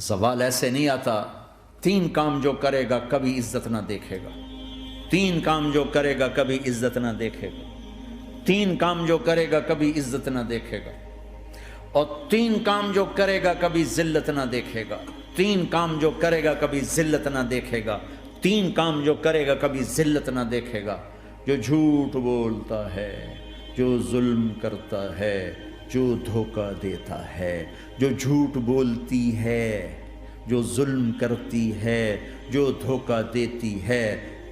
زوال ایسے نہیں آتا. 3 کام جو کرے گا کبھی عزت نہ دیکھے گا. 3 کام جو کرے گا کبھی عزت نہ دیکھے گا. 3 کام جو کرے گا کبھی عزت نہ دیکھے گا. اور 3 کام جو کرے گا کبھی ذلت نہ دیکھے گا. 3 کام جو کرے گا کبھی ذلت نہ دیکھے گا. 3 کام جو کرے گا کبھی ذلت نہ دیکھے گا. جو جھوٹ بولتا ہے، جو ظلم کرتا ہے، جو دھوکہ دیتا ہے، جو جھوٹ بولتی ہے، جو ظلم کرتی ہے، جو دھوکہ دیتی ہے،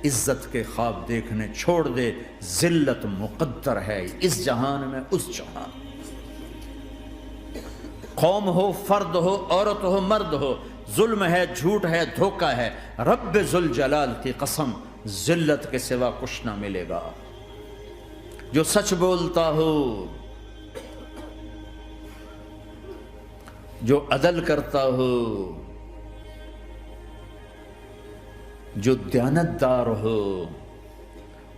عزت کے خواب دیکھنے چھوڑ دے. ذلت مقدر ہے اس جہان میں اس جہان. قوم ہو، فرد ہو، عورت ہو، مرد ہو، ظلم ہے، جھوٹ ہے، دھوکہ ہے، رب ذوالجلال کی قسم ذلت کے سوا کچھ نہ ملے گا. جو سچ بولتا ہو، جو عدل کرتا ہو، جو دیانتدار ہو،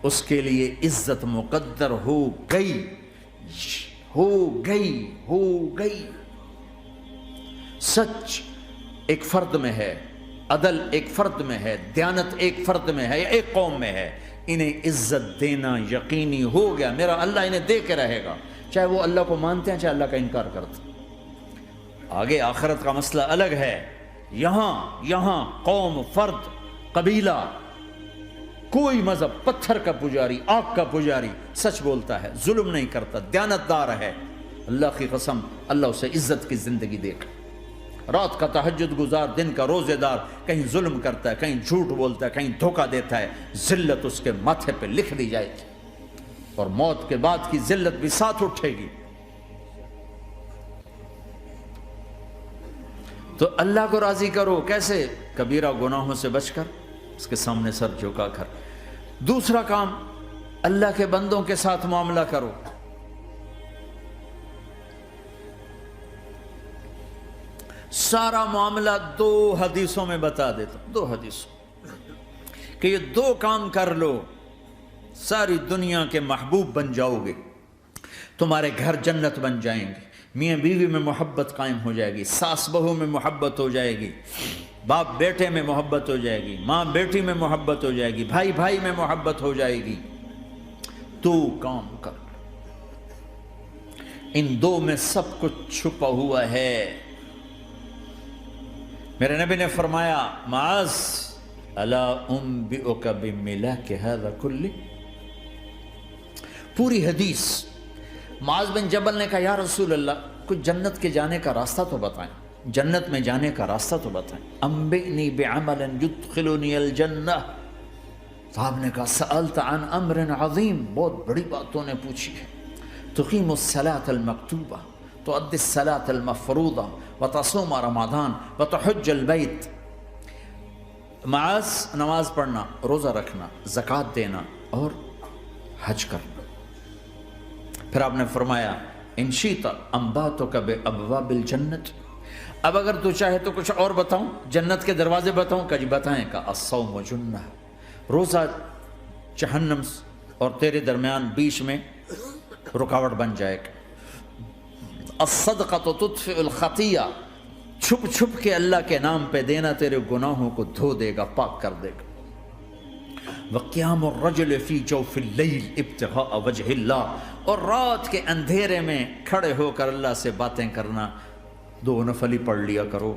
اس کے لیے عزت مقدر ہو گئی، ہو گئی، ہو گئی. سچ ایک فرد میں ہے، عدل ایک فرد میں ہے، دیانت ایک فرد میں ہے یا ایک قوم میں ہے. انہیں عزت دینا یقینی ہو گیا. میرا اللہ انہیں دے کے رہے گا، چاہے وہ اللہ کو مانتے ہیں چاہے اللہ کا انکار کرتے ہیں. آگے آخرت کا مسئلہ الگ ہے. یہاں قوم، فرد، قبیلہ، کوئی مذہب، پتھر کا پجاری، آگ کا پجاری سچ بولتا ہے، ظلم نہیں کرتا، دیانتدار ہے، اللہ کی قسم اللہ اسے عزت کی زندگی دے گا. رات کا تہجد گزار، دن کا روزے دار، کہیں ظلم کرتا ہے، کہیں جھوٹ بولتا ہے، کہیں دھوکہ دیتا ہے، ذلت اس کے ماتھے پہ لکھ دی جائے گی اور موت کے بعد کی ذلت بھی ساتھ اٹھے گی. تو اللہ کو راضی کرو کیسے؟ کبیرہ گناہوں سے بچ کر، اس کے سامنے سر جھکا کر. دوسرا کام، اللہ کے بندوں کے ساتھ معاملہ کرو. سارا معاملہ 2 حدیثوں میں بتا دیتا ہوں. 2 حدیثوں کہ یہ 2 کام کر لو، ساری دنیا کے محبوب بن جاؤ گے. تمہارے گھر جنت بن جائیں گے، میاں بیوی میں محبت قائم ہو جائے گی، ساس بہو میں محبت ہو جائے گی، باپ بیٹے میں محبت ہو جائے گی، ماں بیٹی میں محبت ہو جائے گی، بھائی بھائی میں محبت ہو جائے گی. 2 کام کر. ان 2 میں سب کچھ چھپا ہوا ہے. میرے نبی نے فرمایا معاذ الا انبئک بملاک ھذا کلہ. پوری حدیث. معاذ بن جبل نے کہا یا رسول اللہ کچھ جنت کے جانے کا راستہ تو بتائیں، جنت میں جانے کا راستہ تو بتائیں. انبئنی بعمل یدخلنی الجنہ. صاحب نے کہا سألت عن امر عظیم، بہت بڑی باتوں نے پوچھی ہے. تقیم الصلاۃ المکتوبہ، تؤدی الصلاۃ المفروضہ، وتصوم رمضان، وتحج البیت. معاذ نماز پڑھنا، روزہ رکھنا، زکوٰۃ دینا اور حج کرنا. پھر آپ نے فرمایا ان شئت انبأتک بابواب الجنت. اب اگر تو چاہے تو کچھ اور بتاؤں، جنت کے دروازے بتاؤں؟ کہ جی بتائیں. کا الصوم جنہ، روزہ جہنم اور تیرے درمیان بیچ میں رکاوٹ بن جائے گا. الصدقۃ تطفئ الخطیہ، چھپ چھپ کے اللہ کے نام پہ دینا تیرے گناہوں کو دھو دے گا، پاک کر دے گا. وقیام الرجل فی جوف اللیل ابتغاء وجہ اللہ، اور رات کے اندھیرے میں کھڑے ہو کر اللہ سے باتیں کرنا. 2 نفلی پڑھ لیا کرو،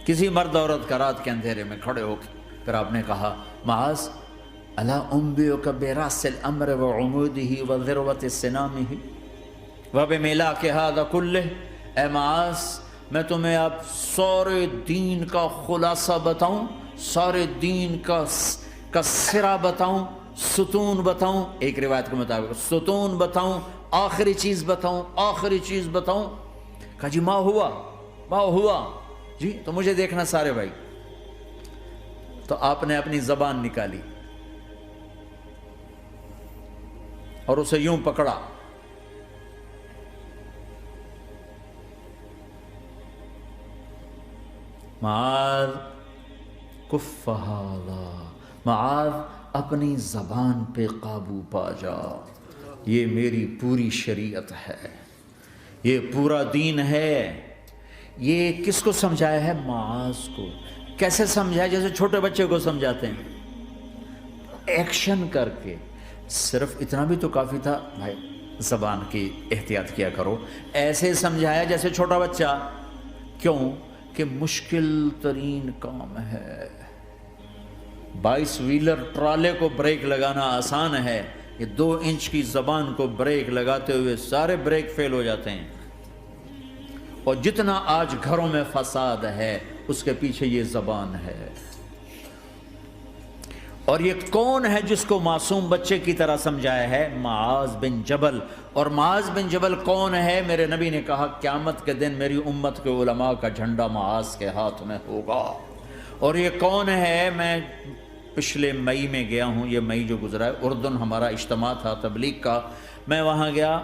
کسی مرد عورت کا رات کے اندھیرے میں کھڑے ہو کے. پھر آپ نے کہا معاذ الا انبئک براس الامر وعمودہ وذروۃ سنامہ وبملاک ھذا کلہ. اے معاذ میں تمہیں اب سارے دین کا خلاصہ بتاؤں، سارے دین کا سرا بتاؤں، ستون بتاؤں. ایک روایت کے مطابق ستون بتاؤں، آخری چیز بتاؤں، آخری چیز بتاؤں. کہا جی ما ہوا جی تو مجھے دیکھنا سارے بھائی. تو آپ نے اپنی زبان نکالی اور اسے یوں پکڑا. معاذ کف ھذا، معاذ اپنی زبان پہ قابو پا جا. یہ میری پوری شریعت ہے، یہ پورا دین ہے، یہ کس کو سمجھایا ہے؟ معاذ کو۔ کیسے سمجھایا؟ جیسے چھوٹے بچے کو سمجھاتے ہیں، ایکشن کر کے۔ صرف اتنا بھی تو کافی تھا، بھائی زبان کی احتیاط کیا کرو، ایسے سمجھایا جیسے چھوٹا بچہ۔ کیوں کہ مشکل ترین کام ہے۔ 22 ویلر ٹرالے کو بریک لگانا آسان ہے، یہ 2 انچ کی زبان کو بریک لگاتے ہوئے سارے بریک فیل ہو جاتے ہیں۔ اور جتنا آج گھروں میں فساد ہے اس کے پیچھے یہ زبان ہے۔ اور یہ کون ہے جس کو معصوم بچے کی طرح سمجھایا ہے؟ معاذ بن جبل۔ اور معاذ بن جبل کون ہے؟ میرے نبی نے کہا قیامت کے دن میری امت کے علماء کا جھنڈا معاذ کے ہاتھ میں ہوگا۔ اور یہ کون ہے؟ میں پچھلے مئی میں گیا ہوں، یہ مئی جو گزرا ہے، اردن ہمارا اجتماع تھا تبلیغ کا، میں وہاں گیا،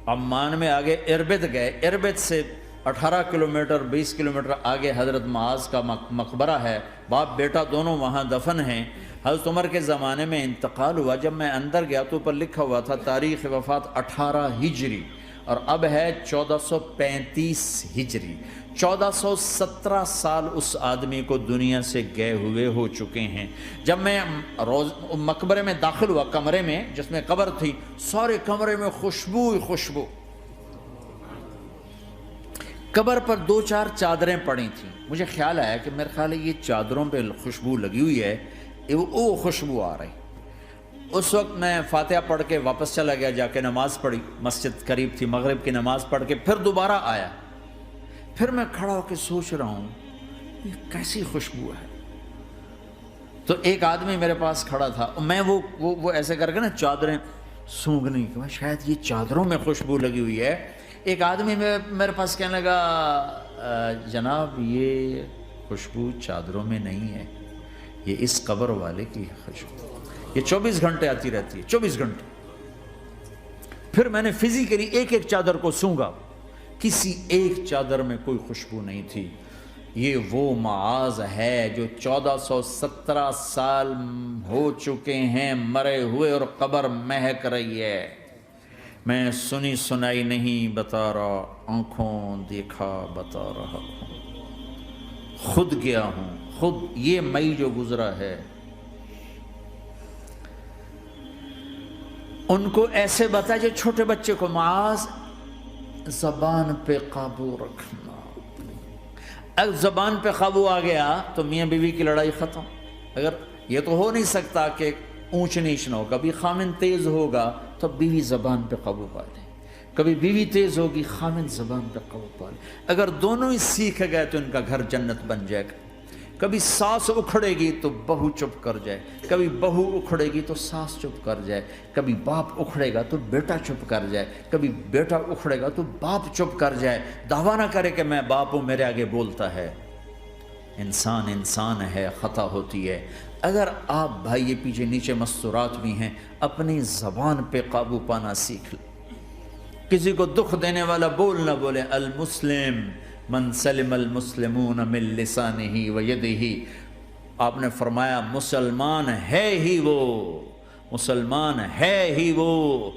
عمان میں آگے اربد گئے، اربد سے 18 کلومیٹر 20 کلومیٹر آگے حضرت معاذ کا مقبرہ ہے، باپ بیٹا دونوں وہاں دفن ہیں۔ حضرت عمر کے زمانے میں انتقال ہوا، جب میں اندر گیا تو اوپر لکھا ہوا تھا تاریخ وفات 18 ہجری، اور اب ہے 1435 ہجری۔ 1417 سال اس آدمی کو دنیا سے گئے ہوئے ہو چکے ہیں۔ جب میں مقبرے میں داخل ہوا، کمرے میں جس میں قبر تھی، سارے کمرے میں خوشبو ہی خوشبو۔ قبر پر 2-4 چادریں پڑی تھیں، مجھے خیال آیا کہ میرے خیال ہے یہ چادروں پہ خوشبو لگی ہوئی ہے، وہ خوشبو آ رہی۔ اس وقت میں فاتحہ پڑھ کے واپس چلا گیا، جا کے نماز پڑھی، مسجد قریب تھی، مغرب کی نماز پڑھ کے پھر دوبارہ آیا، پھر میں کھڑا ہو کے سوچ رہا ہوں یہ کیسی خوشبو ہے۔ تو ایک آدمی میرے پاس کھڑا تھا، میں وہ ایسے کر کے نا چادریں سونگنے کی، شاید یہ چادروں میں خوشبو لگی ہوئی ہے۔ ایک آدمی میرے پاس کہنے لگا جناب یہ خوشبو چادروں میں نہیں ہے، یہ اس قبر والے کی خوشبو، یہ 24 گھنٹے آتی رہتی ہے، 24 گھنٹے۔ پھر میں نے فزیکلی ایک ایک چادر کو سونگا، کسی ایک چادر میں کوئی خوشبو نہیں تھی۔ یہ وہ معاذ ہے جو 1417 سال ہو چکے ہیں مرے ہوئے، اور قبر مہک رہی ہے۔ میں سنی سنائی نہیں بتا رہا، آنکھوں دیکھا بتا رہا ہوں، خود گیا ہوں، خود یہ مئی جو گزرا ہے۔ ان کو ایسے بتا جو چھوٹے بچے کو، معاذ زبان پہ قابو رکھنا۔ اگر زبان پہ قابو آ گیا تو میاں بیوی کی لڑائی ختم۔ اگر یہ تو ہو نہیں سکتا کہ اونچ نیچ نہ ہو، کبھی خامن تیز ہوگا تو بیوی زبان پہ قابو پا لے، کبھی بیوی تیز ہوگی خامن زبان پہ قابو پا لے۔ اگر دونوں ہی سیکھ گئے تو ان کا گھر جنت بن جائے گا۔ کبھی ساس اکھڑے گی تو بہو چپ کر جائے، کبھی بہو اکھڑے گی تو ساس چپ کر جائے، کبھی باپ اکھڑے گا تو بیٹا چپ کر جائے، کبھی بیٹا اکھڑے گا تو باپ چپ کر جائے۔ دعویٰ نہ کرے کہ میں باپ ہوں میرے آگے بولتا ہے۔ انسان انسان ہے، خطا ہوتی ہے۔ اگر آپ بھائی یہ پیچھے نیچے مستورات بھی ہیں، اپنی زبان پہ قابو پانا سیکھ لیں۔ کسی کو دکھ دینے والا بول نہ بولے۔ المسلم من سلم المسلمون من لسانہ و یدہ، آپ نے فرمایا مسلمان ہے ہی وہ